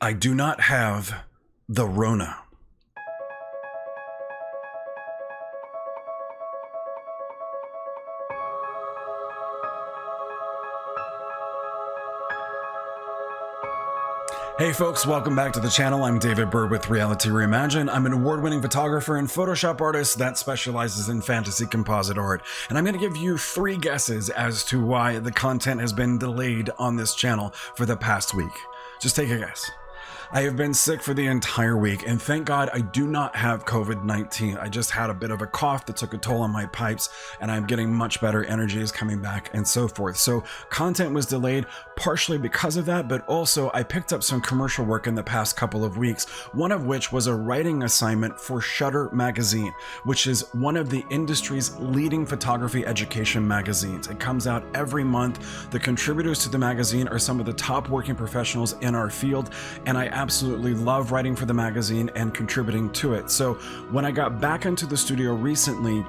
I do not have the Rona. Hey folks, welcome back to the channel. I'm David Bird with Reality Reimagined. I'm an award-winning photographer and Photoshop artist that specializes in fantasy composite art. And I'm going to give you 3 guesses as to why the content has been delayed on this channel for the past week. Just take a guess. I have been sick for the entire week, and thank God I do not have COVID-19. I just had a bit of a cough that took a toll on my pipes, and I'm getting much better. Energy is coming back and so forth. So content was delayed partially because of that, but also I picked up some commercial work in the past couple of weeks, one of which was a writing assignment for Shutter magazine, which is one of the industry's leading photography education magazines. It comes out every month. The contributors to the magazine are some of the top working professionals in our field, and I absolutely love writing for the magazine and contributing to it. So when I got back into the studio recently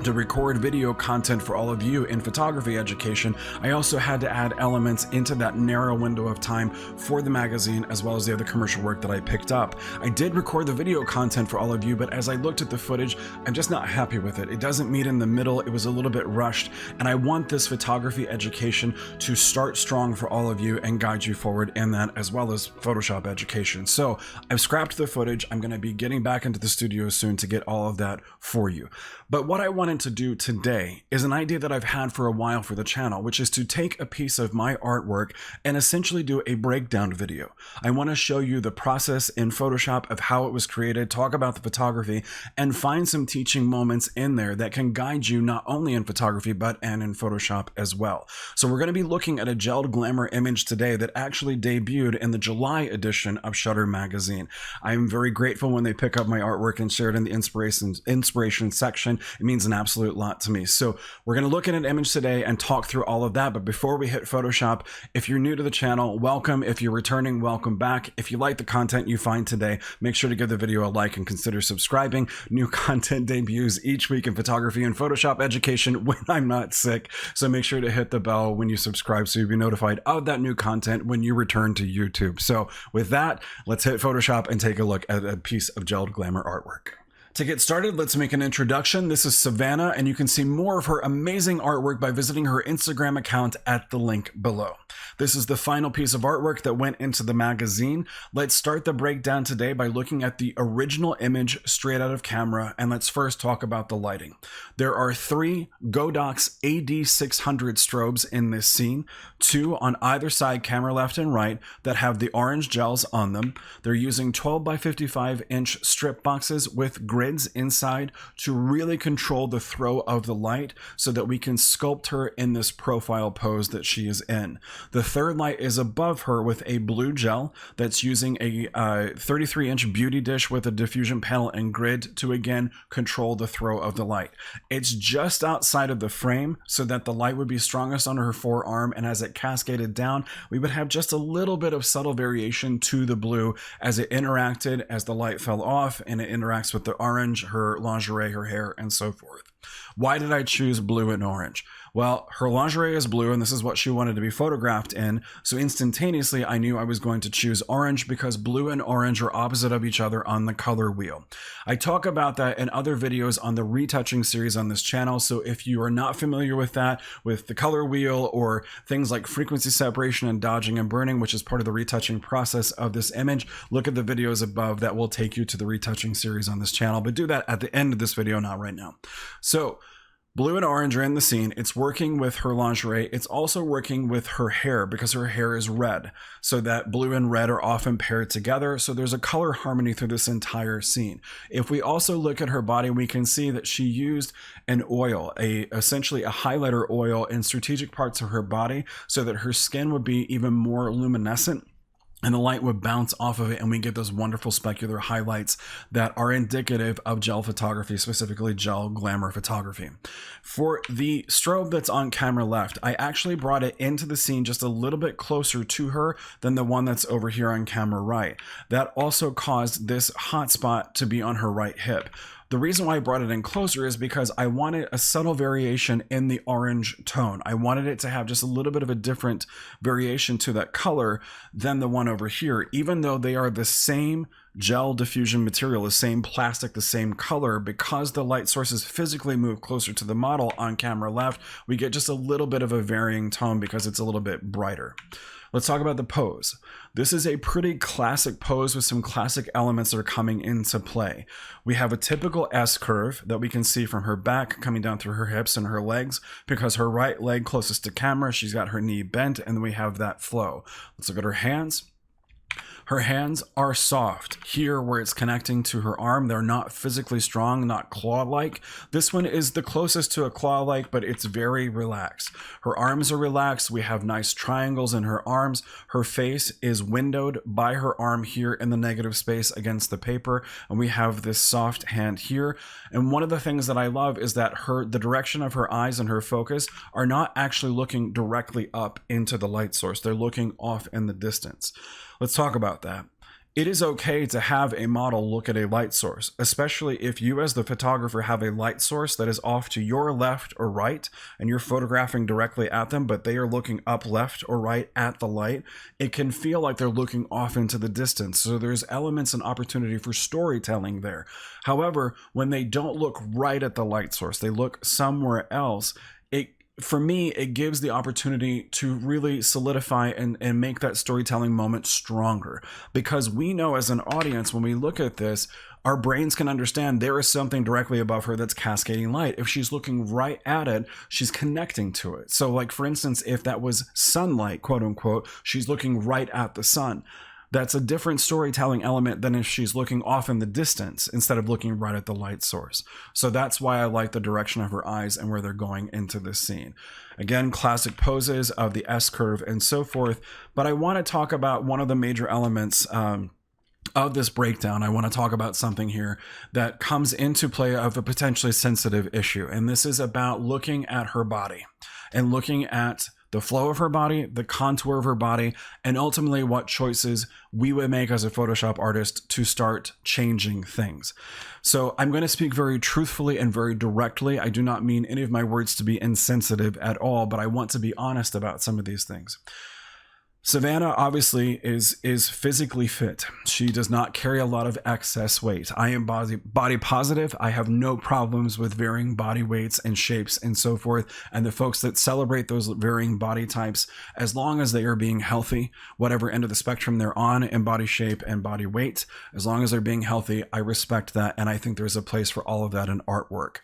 to record video content for all of you in photography education, I also had to add elements into that narrow window of time for the magazine, as well as the other commercial work that I picked up. I did record the video content for all of you, but as I looked at the footage, I'm just not happy with it. It doesn't meet in the middle. It was a little bit rushed, and I want this photography education to start strong for all of you and guide you forward in that, as well as Photoshop education. So I've scrapped the footage. I'm going to be getting back into the studio soon to get all of that for you. But what I wanted to do today is an idea that I've had for a while for the channel, which is to take a piece of my artwork and essentially do a breakdown video. I want to show you the process in Photoshop of how it was created, talk about the photography, and find some teaching moments in there that can guide you not only in photography, but and in Photoshop as well. So we're going to be looking at a gelled glamour image today that actually debuted in the July edition of Shutter magazine. I'm very grateful when they pick up my artwork and share it in the inspiration section. It means an absolute lot to me. So we're going to look at an image today and talk through all of that. But before we hit Photoshop, if you're new to the channel, welcome. If you're returning, welcome back. If you like the content you find today, make sure to give the video a like and consider subscribing. New content debuts each week in photography and Photoshop education when I'm not sick. So make sure to hit the bell when you subscribe so you'll be notified of that new content when you return to YouTube. So with that, let's hit Photoshop and take a look at a piece of gelled glamour artwork. To get started, let's make an introduction. This is Savannah, and you can see more of her amazing artwork by visiting her Instagram account at the link below. This is the final piece of artwork that went into the magazine. Let's start the breakdown today by looking at the original image straight out of camera, and let's first talk about the lighting. There are 3 Godox AD600 strobes in this scene, 2 on either side, camera left and right, that have the orange gels on them. They're using 12 by 55 inch strip boxes with grids inside to really control the throw of the light so that we can sculpt her in this profile pose that she is in. The third light is above her with a blue gel that's using a 33-inch beauty dish with a diffusion panel and grid to again control the throw of the light. It's just outside of the frame so that the light would be strongest on her forearm, and as it cascaded down, we would have just a little bit of subtle variation to the blue as it interacted, as the light fell off, and it interacts with the orange, her lingerie, her hair, and so forth. Why did I choose blue and orange? Well, her lingerie is blue, and this is what she wanted to be photographed in, so instantaneously I knew I was going to choose orange because blue and orange are opposite of each other on the color wheel. I talk about that in other videos on the retouching series on this channel, so if you are not familiar with that, with the color wheel or things like frequency separation and dodging and burning, which is part of the retouching process of this image, look at the videos above that will take you to the retouching series on this channel, but do that at the end of this video, not right now. So blue and orange are in the scene. It's working with her lingerie. It's also working with her hair because her hair is red. So that blue and red are often paired together. So there's a color harmony through this entire scene. If we also look at her body, we can see that she used an oil, essentially a highlighter oil in strategic parts of her body so that her skin would be even more luminescent, and the light would bounce off of it, and we get those wonderful specular highlights that are indicative of gel photography, specifically gel glamour photography. For the strobe that's on camera left, I actually brought it into the scene just a little bit closer to her than the one that's over here on camera right. That also caused this hot spot to be on her right hip. The reason why I brought it in closer is because I wanted a subtle variation in the orange tone. I wanted it to have just a little bit of a different variation to that color than the one over here. Even though they are the same gel diffusion material, the same plastic, the same color, because the light sources physically move closer to the model on camera left, we get just a little bit of a varying tone because it's a little bit brighter. Let's talk about the pose. This is a pretty classic pose with some classic elements that are coming into play. We have a typical S curve that we can see from her back coming down through her hips and her legs, because her right leg closest to camera, she's got her knee bent, and then we have that flow. Let's look at her hands. Her hands are soft. Here, where it's connecting to her arm, they're not physically strong, not claw-like. This one is the closest to a claw-like, but it's very relaxed. Her arms are relaxed. We have nice triangles in her arms. Her face is windowed by her arm here in the negative space against the paper, and we have this soft hand here. And one of the things that I love is that the direction of her eyes and her focus are not actually looking directly up into the light source. They're looking off in the distance. Let's talk about that. It is okay to have a model look at a light source, especially if you as the photographer have a light source that is off to your left or right and you're photographing directly at them, but they are looking up left or right at the light. It can feel like they're looking off into the distance. So there's elements and opportunity for storytelling there. However, when they don't look right at the light source, they look somewhere else, for me, it gives the opportunity to really solidify and make that storytelling moment stronger. Because we know as an audience, when we look at this, our brains can understand there is something directly above her that's cascading light. If she's looking right at it, she's connecting to it. So like, for instance, if that was sunlight, quote unquote, she's looking right at the sun. That's a different storytelling element than if she's looking off in the distance instead of looking right at the light source. So that's why I like the direction of her eyes and where they're going into this scene. Again, classic poses of the S curve and so forth. But I want to talk about one of the major elements of this breakdown. I want to talk about something here that comes into play of a potentially sensitive issue. And this is about looking at her body and looking at the flow of her body, the contour of her body, and ultimately what choices we would make as a Photoshop artist to start changing things. So I'm going to speak very truthfully and very directly. I do not mean any of my words to be insensitive at all, but I want to be honest about some of these things. Savannah obviously is physically fit. She does not carry a lot of excess weight. I am body positive. I have no problems with varying body weights and shapes and so forth. And the folks that celebrate those varying body types, as long as they are being healthy, whatever end of the spectrum they're on in body shape and body weight, as long as they're being healthy, I respect that. And I think there's a place for all of that in artwork.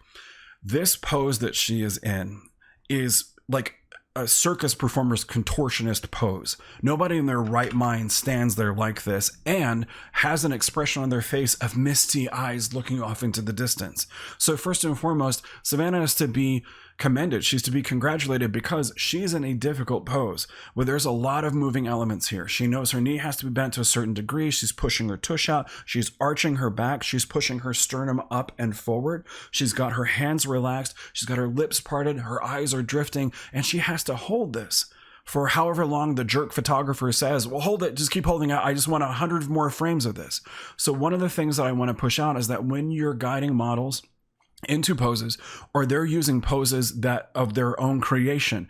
This pose that she is in is like a circus performer's contortionist pose. Nobody in their right mind stands there like this and has an expression on their face of misty eyes looking off into the distance. So first and foremost, Savannah is to be commended. She's to be congratulated because she's in a difficult pose where there's a lot of moving elements here. She knows her knee has to be bent to a certain degree. She's pushing her tush out. She's arching her back. She's pushing her sternum up and forward. She's got her hands relaxed. She's got her lips parted. Her eyes are drifting, and she has to hold this for however long the jerk photographer says, well, hold it, just keep holding out. I just want 100 more frames of this. So one of the things that I want to push out is that when you're guiding models into poses, or they're using poses that of their own creation,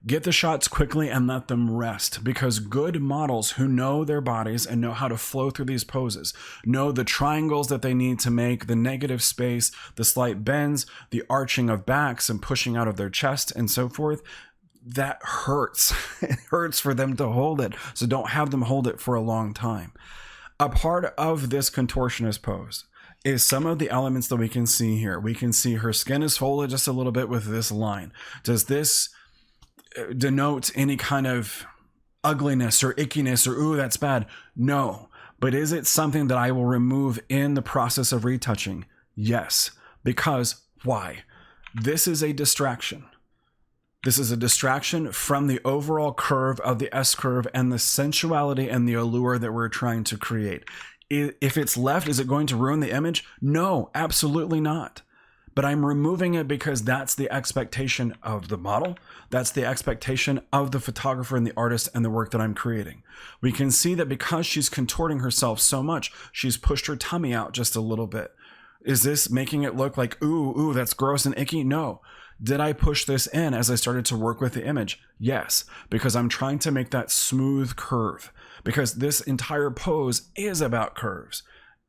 get the shots quickly and let them rest, because good models who know their bodies and know how to flow through these poses, know the triangles that they need to make, the negative space, the slight bends, the arching of backs and pushing out of their chest and so forth. That hurts. It hurts for them to hold it. So don't have them hold it for a long time. A part of this contortionist pose is some of the elements that we can see here. We can see her skin is folded just a little bit with this line. Does this denote any kind of ugliness or ickiness or, ooh, that's bad? No. But is it something that I will remove in the process of retouching? Yes. Because why? This is a distraction. This is a distraction from the overall curve of the S curve and the sensuality and the allure that we're trying to create. If it's left, is it going to ruin the image? No, absolutely not. But I'm removing it because that's the expectation of the model. That's the expectation of the photographer and the artist and the work that I'm creating. We can see that because she's contorting herself so much, she's pushed her tummy out just a little bit. Is this making it look like, ooh, that's gross and icky? No. Did I push this in as I started to work with the image? Yes, because I'm trying to make that smooth curve, because this entire pose is about curves.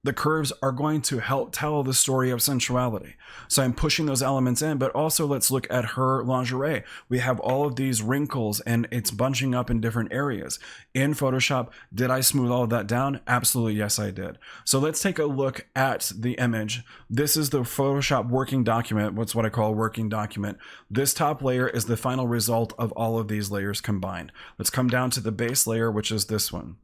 The curves are going to help tell the story of sensuality. So I'm pushing those elements in, but also let's look at her lingerie. We have all of these wrinkles and it's bunching up in different areas. In Photoshop, did I smooth all of that down? Absolutely, yes, I did. So let's take a look at the image. This is the Photoshop working document. What's what I call a working document. This top layer is the final result of all of these layers combined. Let's come down to the base layer, which is this one.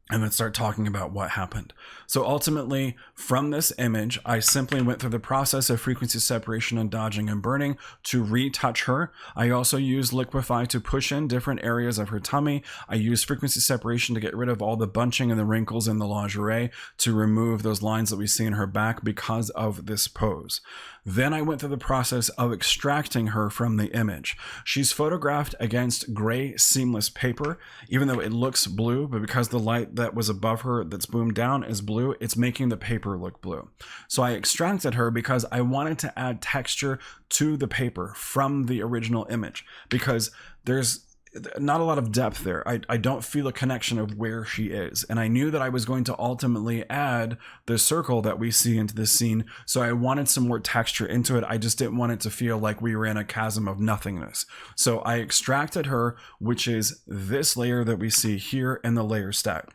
And then start talking about what happened. So ultimately, from this image, I simply went through the process of frequency separation and dodging and burning to retouch her. I also used Liquify to push in different areas of her tummy. I used frequency separation to get rid of all the bunching and the wrinkles in the lingerie, to remove those lines that we see in her back because of this pose. Then I went through the process of extracting her from the image. She's photographed against gray seamless paper, even though it looks blue, but because the light that was above her that's boomed down is blue, it's making the paper look blue. So I extracted her because I wanted to add texture to the paper from the original image, because there's not a lot of depth there. I don't feel a connection of where she is. And I knew that I was going to ultimately add the circle that we see into this scene. So I wanted some more texture into it. I just didn't want it to feel like we were in a chasm of nothingness. So I extracted her, which is this layer that we see here in the layer stack.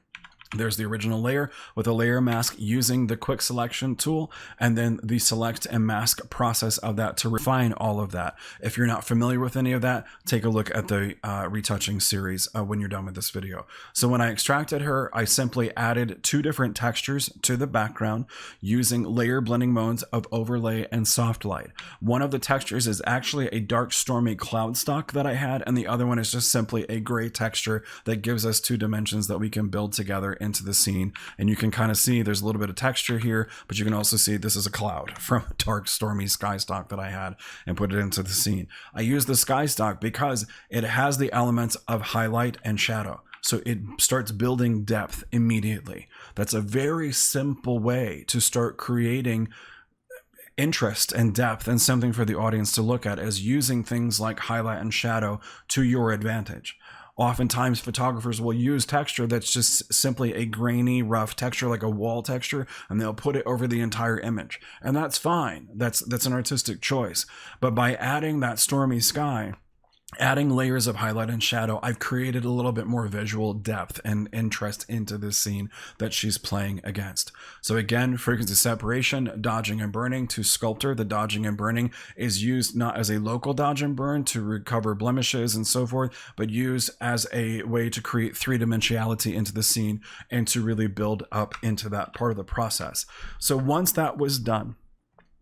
There's the original layer with a layer mask using the quick selection tool, and then the select and mask process of that to refine all of that. If you're not familiar with any of that, take a look at the retouching series when you're done with this video. So when I extracted her, I simply added two different textures to the background using layer blending modes of overlay and soft light. One of the textures is actually a dark stormy cloud stock that I had, and the other one is just simply a gray texture that gives us two dimensions that we can build together into the scene. And you can kind of see there's a little bit of texture here, but you can also see this is a cloud from a dark stormy sky stock that I had and put it into the scene. I use the sky stock because it has the elements of highlight and shadow. So it starts building depth immediately. That's a very simple way to start creating interest and depth and something for the audience to look at, as using things like highlight and shadow to your advantage. Oftentimes photographers will use texture that's just simply a grainy, rough texture, like a wall texture, and they'll put it over the entire image. And that's fine. That's an artistic choice. But by adding that stormy sky, adding layers of highlight and shadow, I've created a little bit more visual depth and interest into this scene that she's playing against. So again, frequency separation, dodging and burning to sculptor. The dodging and burning is used not as a local dodge and burn to recover blemishes and so forth, but used as a way to create three-dimensionality into the scene and to really build up into that part of the process. So once that was done,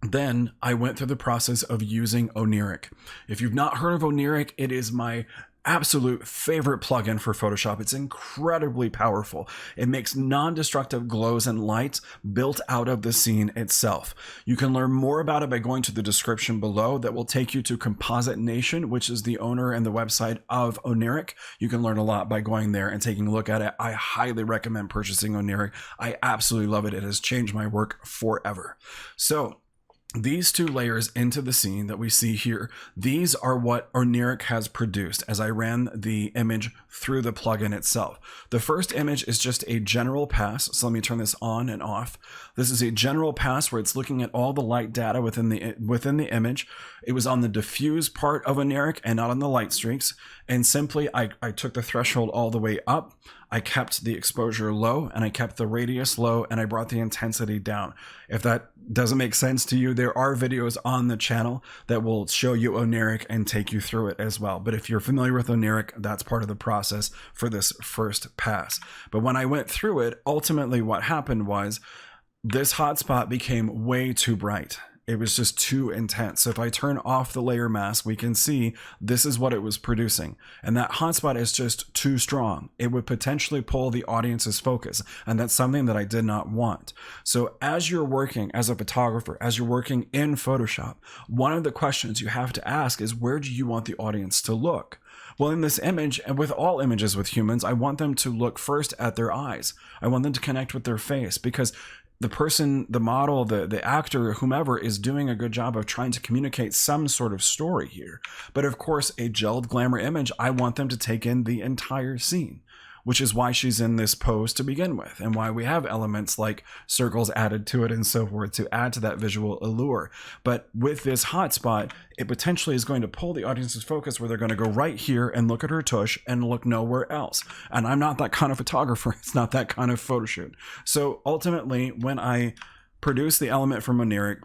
then I went through the process of using Oniric. If you've not heard of Oniric, it is my absolute favorite plugin for Photoshop. It's incredibly powerful. It makes non-destructive glows and lights built out of the scene itself. You can learn more about it by going to the description below. That will take you to Composite Nation, which is the owner and the website of Oniric. You can learn a lot by going there and taking a look at it. I highly recommend purchasing Oniric. I absolutely love it. It has changed my work forever. So these two layers into the scene that we see here, these are what Oniric has produced as I ran the image through the plugin itself. The first image is just a general pass. So let me turn this on and off. This is a general pass where it's looking at all the light data within the image. It was on the diffuse part of Oniric and not on the light streaks. And simply I took the threshold all the way up. I kept the exposure low and I kept the radius low and I brought the intensity down. If that doesn't make sense to you, there are videos on the channel that will show you Oniric and take you through it as well. But if you're familiar with Oniric, that's part of the process for this first pass. But when I went through it, ultimately what happened was this hotspot became way too bright. It was just too intense. So if I turn off the layer mask, we can see this is what it was producing. And that hotspot is just too strong. It would potentially pull the audience's focus. And that's something that I did not want. So as you're working as a photographer, as you're working in Photoshop, one of the questions you have to ask is, where do you want the audience to look? Well, in this image, and with all images with humans, I want them to look first at their eyes. I want them to connect with their face, because the person, the model, the actor, whomever, is doing a good job of trying to communicate some sort of story here. But of course, a gelled glamour image, I want them to take in the entire scene, which is why she's in this pose to begin with, and why we have elements like circles added to it and so forth to add to that visual allure. But with this hotspot, it potentially is going to pull the audience's focus where they're going to go right here and look at her tush and look nowhere else. And I'm not that kind of photographer. It's not that kind of photo shoot. So ultimately, when I produce the element from Oniric,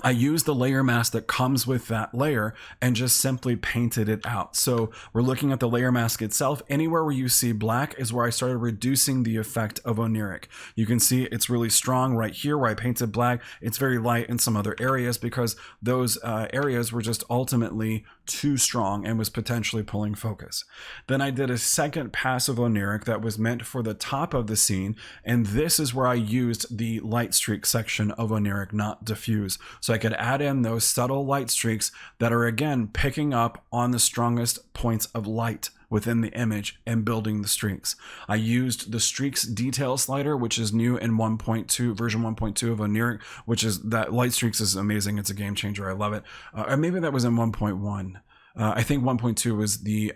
I used the layer mask that comes with that layer and just simply painted it out. So we're looking at the layer mask itself. Anywhere where you see black is where I started reducing the effect of Oniric. You can see it's really strong right here where I painted black. It's very light in some other areas because those areas were just ultimately too strong and was potentially pulling focus. Then I did a second pass of Oniric that was meant for the top of the scene, and this is where I used the light streak section of Oniric, not diffuse. So I could add in those subtle light streaks that are, again, picking up on the strongest points of light within the image and building the streaks. I used the streaks detail slider, which is new in 1.2, version 1.2 of Oniric, which is that light streaks is amazing. It's a game changer. I love it. Or maybe that was in 1.1. I think 1.2 was the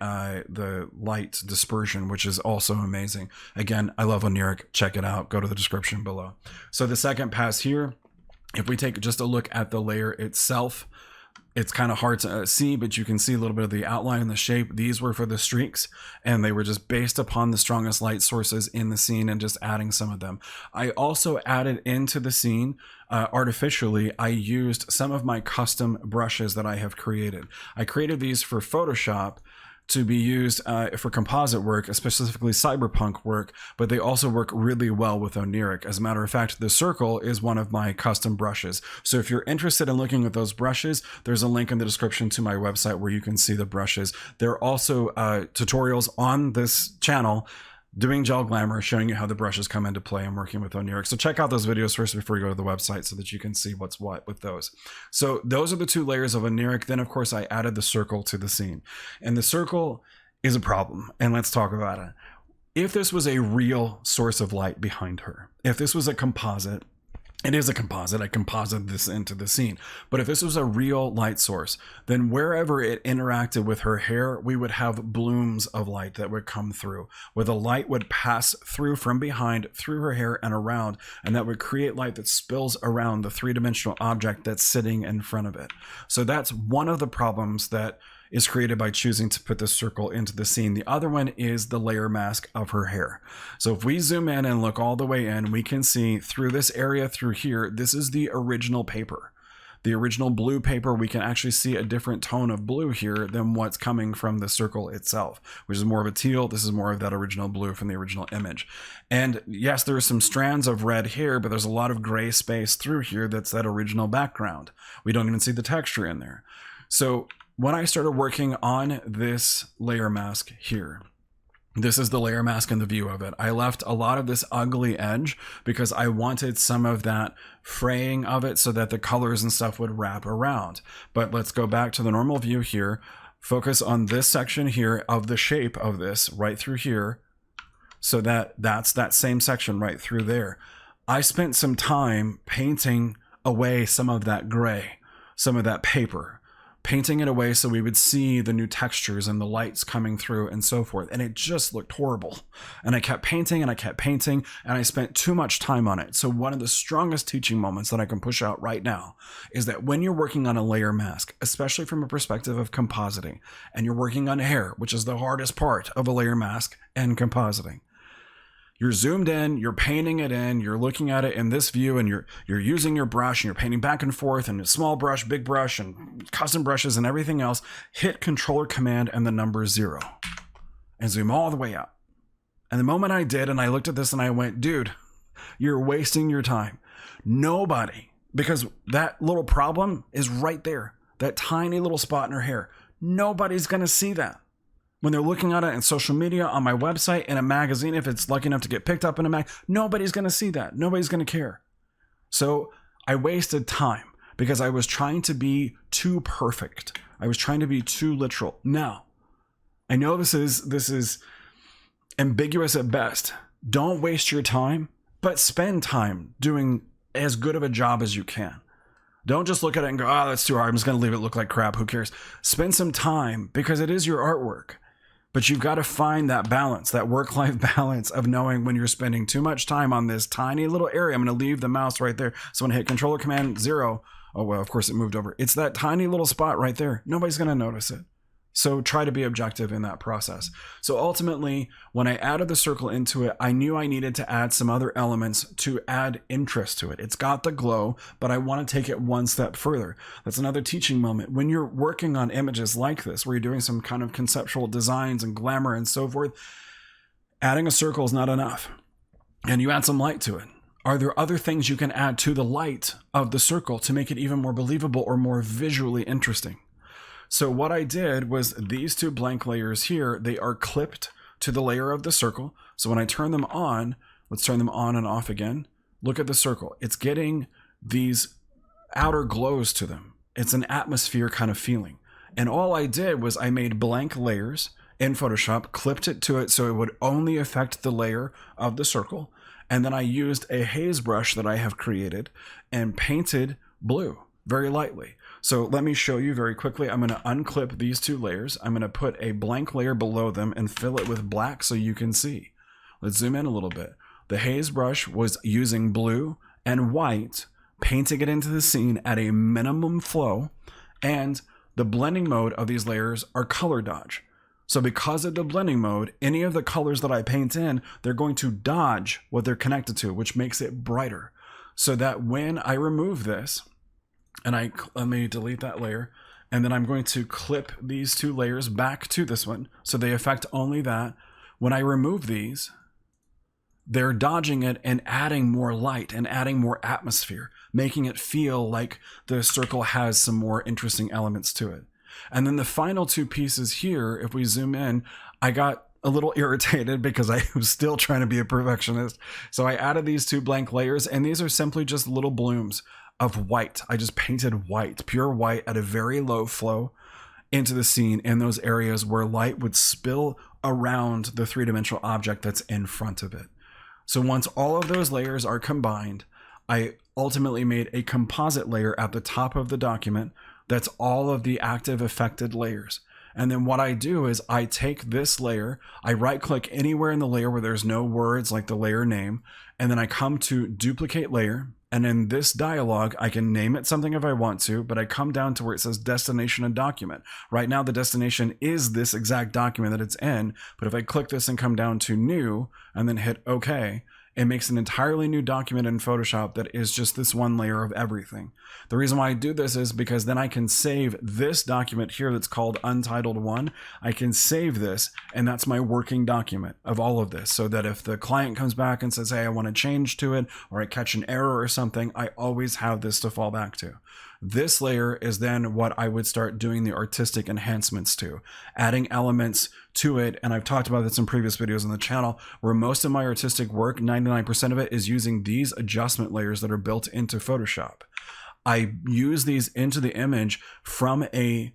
light dispersion, which is also amazing. Again, I love Oniric. Check it out. Go to the description below. So the second pass here, if we take just a look at the layer itself, it's kind of hard to see, but you can see a little bit of the outline and the shape. These were for the streaks, and they were just based upon the strongest light sources in the scene and just adding some of them. I also added into the scene, artificially, I used some of my custom brushes that I have created. I created these for Photoshop to be used for composite work, specifically cyberpunk work, but they also work really well with Oniric. As a matter of fact, the circle is one of my custom brushes. So if you're interested in looking at those brushes, there's a link in the description to my website where you can see the brushes. There are also tutorials on this channel doing gel glamour, showing you how the brushes come into play and working with Oniric. So check out those videos first before you go to the website so that you can see what's what with those. So those are the two layers of Oniric. Then of course I added the circle to the scene, and the circle is a problem. And let's talk about it. If this was a real source of light behind her, if this was a composite, it is a composite. I composited this into the scene. But if this was a real light source, then wherever it interacted with her hair, we would have blooms of light that would come through, where the light would pass through from behind, through her hair and around, and that would create light that spills around the three-dimensional object that's sitting in front of it. So that's one of the problems that is created by choosing to put the circle into the scene. The other one is the layer mask of her hair. So if we zoom in and look all the way in, we can see through this area through here, this is the original paper. The original blue paper, we can actually see a different tone of blue here than what's coming from the circle itself, which is more of a teal. This is more of that original blue from the original image. And yes, there are some strands of red here, but there's a lot of gray space through here that's that original background. We don't even see the texture in there. So when I started working on this layer mask here, this is the layer mask and the view of it. I left a lot of this ugly edge because I wanted some of that fraying of it so that the colors and stuff would wrap around. But let's go back to the normal view here. Focus on this section here of the shape of this right through here. So that's that same section right through there. I spent some time painting away some of that gray, some of that paper, painting it away so we would see the new textures and the lights coming through and so forth. And it just looked horrible. And I kept painting and I kept painting, and I spent too much time on it. So one of the strongest teaching moments that I can push out right now is that when you're working on a layer mask, especially from a perspective of compositing, and you're working on hair, which is the hardest part of a layer mask and compositing, you're zoomed in, you're painting it in, you're looking at it in this view, and you're using your brush, and you're painting back and forth, and a small brush, big brush, and custom brushes and everything else. Hit Controller Command and the number 0 and zoom all the way out. And the moment I did, and I looked at this and I went, dude, you're wasting your time. Nobody, because that little problem is right there, that tiny little spot in her hair. Nobody's going to see that. When they're looking at it in social media, on my website, in a magazine, if it's lucky enough to get picked up in a mag, nobody's going to see that. Nobody's going to care. So I wasted time because I was trying to be too perfect. I was trying to be too literal. Now, I know this is ambiguous at best. Don't waste your time, but spend time doing as good of a job as you can. Don't just look at it and go, oh, that's too hard. I'm just going to leave it look like crap. Who cares? Spend some time, because it is your artwork. But you've got to find that balance, that work-life balance of knowing when you're spending too much time on this tiny little area. I'm going to leave the mouse right there. So when I hit Control or Command 0, oh, well, of course it moved over. It's that tiny little spot right there. Nobody's going to notice it. So try to be objective in that process. So ultimately, when I added the circle into it, I knew I needed to add some other elements to add interest to it. It's got the glow, but I want to take it one step further. That's another teaching moment. When you're working on images like this, where you're doing some kind of conceptual designs and glamour and so forth, adding a circle is not enough. And you add some light to it. Are there other things you can add to the light of the circle to make it even more believable or more visually interesting? So what I did was these two blank layers here, they are clipped to the layer of the circle. So when I turn them on, let's turn them on and off again. Look at the circle. It's getting these outer glows to them. It's an atmosphere kind of feeling. And all I did was I made blank layers in Photoshop, clipped it to it so it would only affect the layer of the circle. And then I used a haze brush that I have created and painted blue very lightly. So let me show you very quickly. I'm going to unclip these two layers. I'm going to put a blank layer below them and fill it with black so you can see. Let's zoom in a little bit. The haze brush was using blue and white, painting it into the scene at a minimum flow, and the blending mode of these layers are color dodge. So because of the blending mode, any of the colors that I paint in, they're going to dodge what they're connected to, which makes it brighter. So that when I remove this, and let me delete that layer, and then I'm going to clip these two layers back to this one so they affect only that. When I remove these, they're dodging it and adding more light and adding more atmosphere, making it feel like the circle has some more interesting elements to it. And then the final two pieces here, if we zoom in, I got a little irritated because I was still trying to be a perfectionist. So I added these two blank layers, and these are simply just little blooms of white. I just painted white, pure white at a very low flow into the scene in those areas where light would spill around the three-dimensional object that's in front of it. So once all of those layers are combined, I ultimately made a composite layer at the top of the document that's all of the active affected layers. And then what I do is I take this layer, I right click anywhere in the layer where there's no words like the layer name, and then I come to duplicate layer. And in this dialog, I can name it something if I want to, but I come down to where it says destination and document. Right now, the destination is this exact document that it's in. But if I click this and come down to new and then hit OK, it makes an entirely new document in Photoshop that is just this one layer of everything. The reason why I do this is because then I can save this document here that's called Untitled 1. I can save this, and that's my working document of all of this, so that if the client comes back and says, hey, I want to change to it, or I catch an error or something, I always have this to fall back to. This layer is then what I would start doing the artistic enhancements to, adding elements to it. And I've talked about this in previous videos on the channel, where most of my artistic work, 99% of it, is using these adjustment layers that are built into Photoshop. I use these into the image from a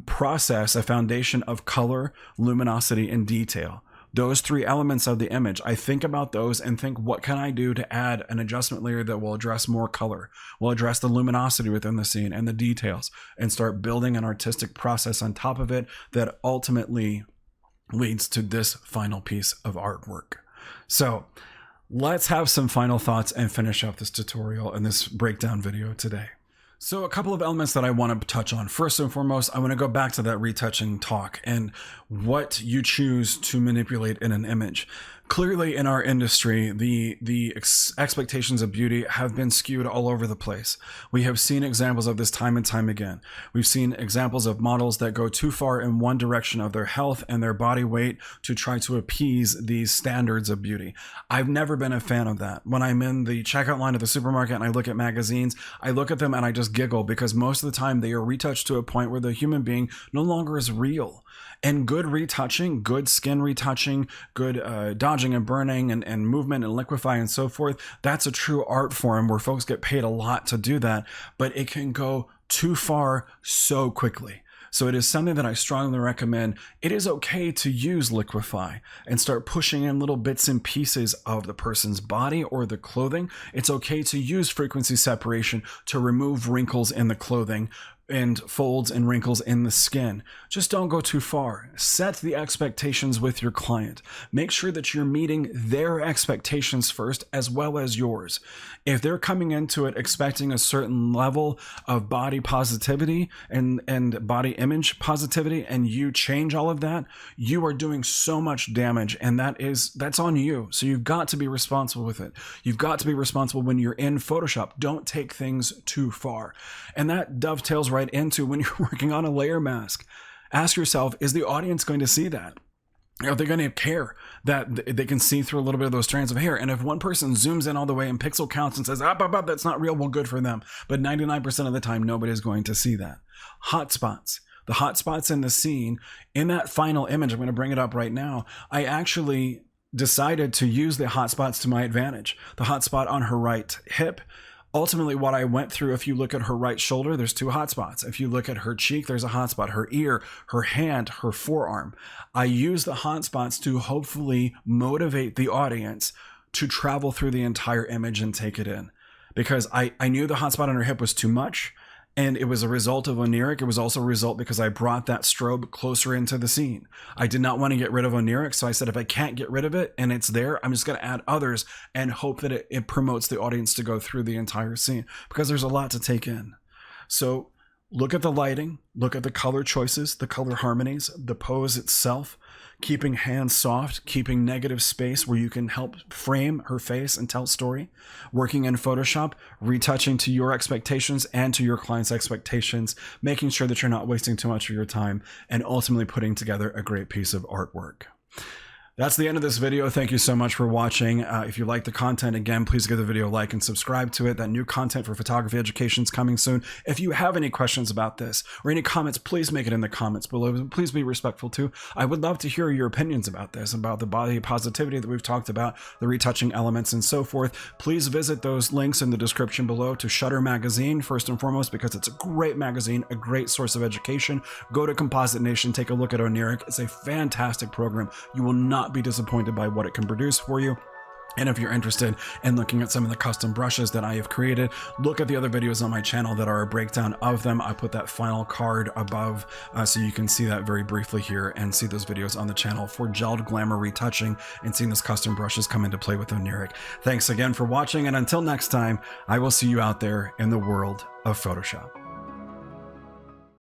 process, a foundation of color, luminosity, and detail. Those three elements of the image, I think about those and think, what can I do to add an adjustment layer that will address more color, will address the luminosity within the scene and the details, and start building an artistic process on top of it that ultimately leads to this final piece of artwork. So let's have some final thoughts and finish up this tutorial and this breakdown video today. So a couple of elements that I want to touch on. First and foremost, I want to go back to that retouching talk and what you choose to manipulate in an image. Clearly in our industry, the expectations of beauty have been skewed all over the place. We have seen examples of this time and time again. We've seen examples of models that go too far in one direction of their health and their body weight to try to appease these standards of beauty. I've never been a fan of that. When I'm in the checkout line of the supermarket and I look at magazines, I look at them and I just giggle, because most of the time they are retouched to a point where the human being no longer is real. And good retouching, good skin retouching, good dodging and burning and movement and liquefy and so forth, that's a true art form where folks get paid a lot to do that, but it can go too far so quickly. So it is something that I strongly recommend. It is okay to use Liquify and start pushing in little bits and pieces of the person's body or the clothing. It's okay to use frequency separation to remove wrinkles in the clothing and folds and wrinkles in the skin. Just don't go too far. Set the expectations with your client. Make sure that you're meeting their expectations first as well as yours. If they're coming into it expecting a certain level of body positivity and body image positivity, and you change all of that, you are doing so much damage, and that's on you. So you've got to be responsible with it. You've got to be responsible when you're in Photoshop. Don't take things too far. And that dovetails right into when you're working on a layer mask. Ask yourself, is the audience going to see that? Are they going to care that they can see through a little bit of those strands of hair? And if one person zooms in all the way and pixel counts and says, that's not real, well, good for them. But 99% of the time, nobody's going to see that. Hotspots. The hotspots in the scene, in that final image, I'm going to bring it up right now, I actually decided to use the hotspots to my advantage. The hotspot on her right hip. Ultimately, what I went through, if you look at her right shoulder, there's 2 hotspots. If you look at her cheek, there's a hotspot. Her ear, her hand, her forearm. I use the hotspots to hopefully motivate the audience to travel through the entire image and take it in. Because I knew the hotspot on her hip was too much, and it was a result of Oniric. It was also a result because I brought that strobe closer into the scene. I did not want to get rid of Oniric, so I said if I can't get rid of it and it's there, I'm just going to add others and hope that it promotes the audience to go through the entire scene, because there's a lot to take in. So look at the lighting, look at the color choices, the color harmonies, the pose itself, keeping hands soft, keeping negative space where you can help frame her face and tell story, working in Photoshop, retouching to your expectations and to your client's expectations, making sure that you're not wasting too much of your time, and ultimately putting together a great piece of artwork. That's the end of this video. Thank you so much for watching. If you like the content, again, please give the video a like and subscribe to it. That new content for photography education is coming soon. If you have any questions about this or any comments, please make it in the comments below. Please be respectful too. I would love to hear your opinions about this, about the body positivity that we've talked about, the retouching elements and so forth. Please visit those links in the description below to Shutter Magazine, first and foremost, because it's a great magazine, a great source of education. Go to Composite Nation, take a look at Oniric. It's a fantastic program. You will not be disappointed by what it can produce for you. And if you're interested in looking at some of the custom brushes that I have created, look at the other videos on my channel that are a breakdown of them. I put that final card above so you can see that very briefly here and see those videos on the channel for gelled glamour retouching and seeing those custom brushes come into play with Oniric. Thanks again for watching, and until next time, I will see you out there in the world of Photoshop.